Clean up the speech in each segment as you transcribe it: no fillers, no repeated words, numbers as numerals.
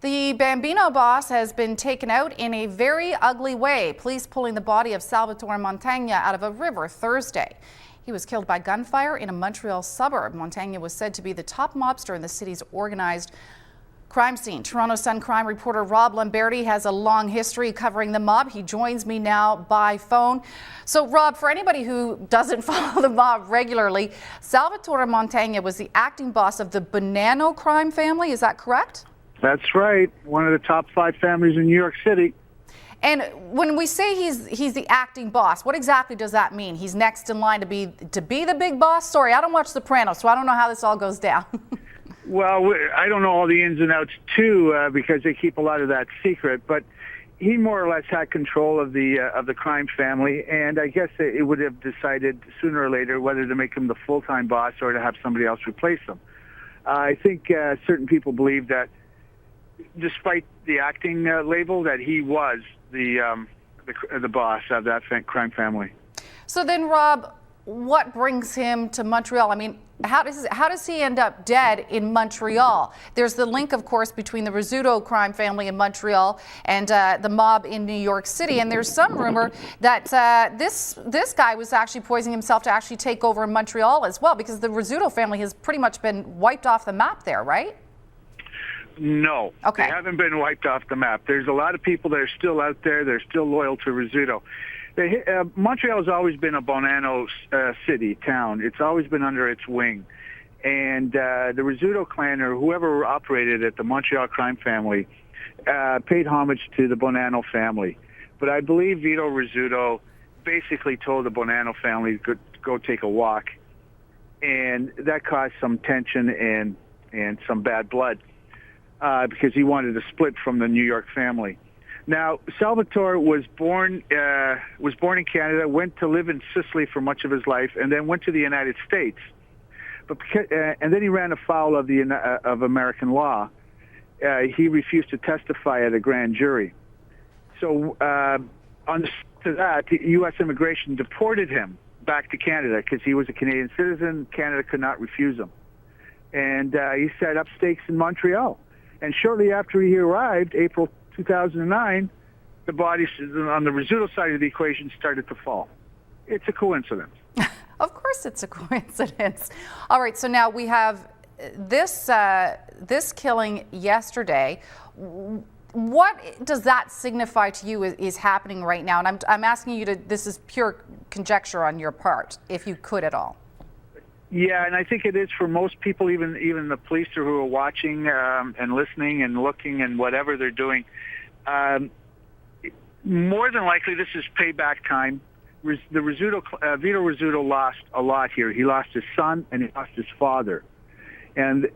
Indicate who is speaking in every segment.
Speaker 1: The Bambino boss has been taken out in a very ugly way. Police pulling the body of CāsaMøntrēalaīseDel-IsølāDeṣåntæMārīa out of a river Thursday. He was killed by gunfire in a Montreal suburb. Montagne was said to be the top mobster in the city's organized crime scene. Toronto Sun crime reporter Rob Lamberti has a long history covering the mob. He joins me now by phone. So Rob, for anybody who doesn't follow the mob regularly, CāsaMøntrēalaīseDel-Montagne was the acting boss of the Bonanno crime family. Is that correct?
Speaker 2: That's right. One of the top 5 families in New York City.
Speaker 1: And when we say he's the acting boss, what exactly does that mean? He's next in line to be the big boss? Sorry, I don't watch Sopranos, so I don't know how this all goes down.
Speaker 2: Well, I don't know all the ins and outs too, because they keep a lot of that secret. But he more or less had control of the crime family, and I guess it would have decided sooner or later whether to make him the full-time boss or to have somebody else replace him. I think certain people believe that, despite the acting label, that he was the boss of that crime family.
Speaker 1: So then, Rob, what brings him to Montreal? I mean, how does he end up dead in Montreal? There's the link, of course, between the Rizzuto crime family in Montreal and the mob in New York City. And there's some rumor that this guy was actually poisoning himself to actually take over in Montreal as well, because the Rizzuto family has pretty much been wiped off the map there, right?
Speaker 2: No,
Speaker 1: okay.
Speaker 2: They haven't been wiped off the map. There's a lot of people that are still out there. They're still loyal to Rizzuto. Montreal has always been a Bonanno town. It's always been under its wing. And the Rizzuto clan, or whoever operated at the Montreal crime family, paid homage to the Bonanno family. But I believe Vito Rizzuto basically told the Bonanno family to go take a walk. And that caused some tension and some bad blood. Because he wanted to split from the New York family. Now, Salvatore was born in Canada, went to live in Sicily for much of his life, and then went to the United States. And then he ran afoul of of American law. He refused to testify at a grand jury. So, on to that, U.S. immigration deported him back to Canada because he was a Canadian citizen. Canada could not refuse him, and he set up stakes in Montreal. And shortly after he arrived, April 2009, the bodies on the Rizzuto side of the equation started to fall. It's a coincidence.
Speaker 1: Of course it's a coincidence. All right, so now we have this killing yesterday. What does that signify to you is happening right now? And I'm asking you this is pure conjecture on your part, if you could at all.
Speaker 2: Yeah, and I think it is for most people, even the police who are watching and listening and looking and whatever they're doing. More than likely, this is payback time. The Vito Rizzuto lost a lot here. He lost his son and he lost his father, and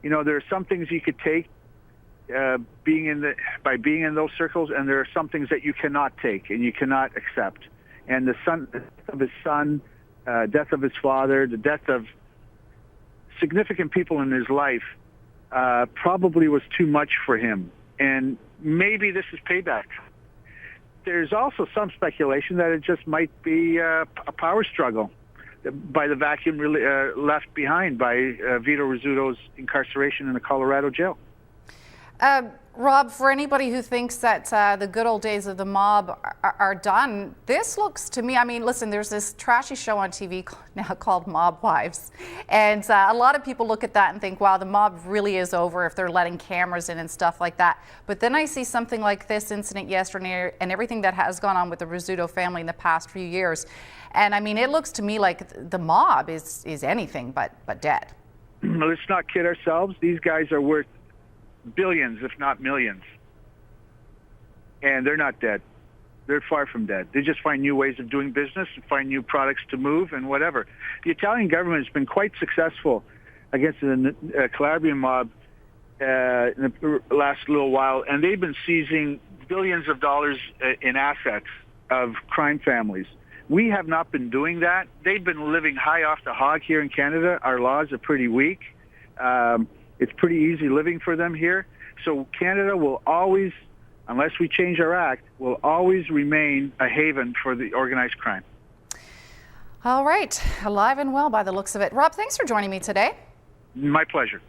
Speaker 2: you know, there are some things you could take being in those circles, and there are some things that you cannot take and you cannot accept. And the death of his son. Death of his father, the death of significant people in his life probably was too much for him. And maybe this is payback. There's also some speculation that it just might be a power struggle by the vacuum left behind by Vito Rizzuto's incarceration in the Colorado jail.
Speaker 1: Rob, for anybody who thinks that the good old days of the mob are done, this looks to me, I mean, listen, there's this trashy show on TV now called Mob Wives. And a lot of people look at that and think, wow, the mob really is over if they're letting cameras in and stuff like that. But then I see something like this incident yesterday and everything that has gone on with the Rizzuto family in the past few years. And I mean, it looks to me like the mob is anything but dead.
Speaker 2: Let's not kid ourselves. These guys are worth billions, if not millions. And they're not dead. They're far from dead. They just find new ways of doing business and find new products to move and whatever. The Italian government has been quite successful against the Calabrian mob in the last little while, and they've been seizing billions of dollars in assets of crime families. We have not been doing that. They've been living high off the hog here in Canada. Our laws are pretty weak. It's pretty easy living for them here. So Canada will always, unless we change our act, will always remain a haven for the organized crime.
Speaker 1: All right. Alive and well by the looks of it. Rob, thanks for joining me today.
Speaker 2: My pleasure.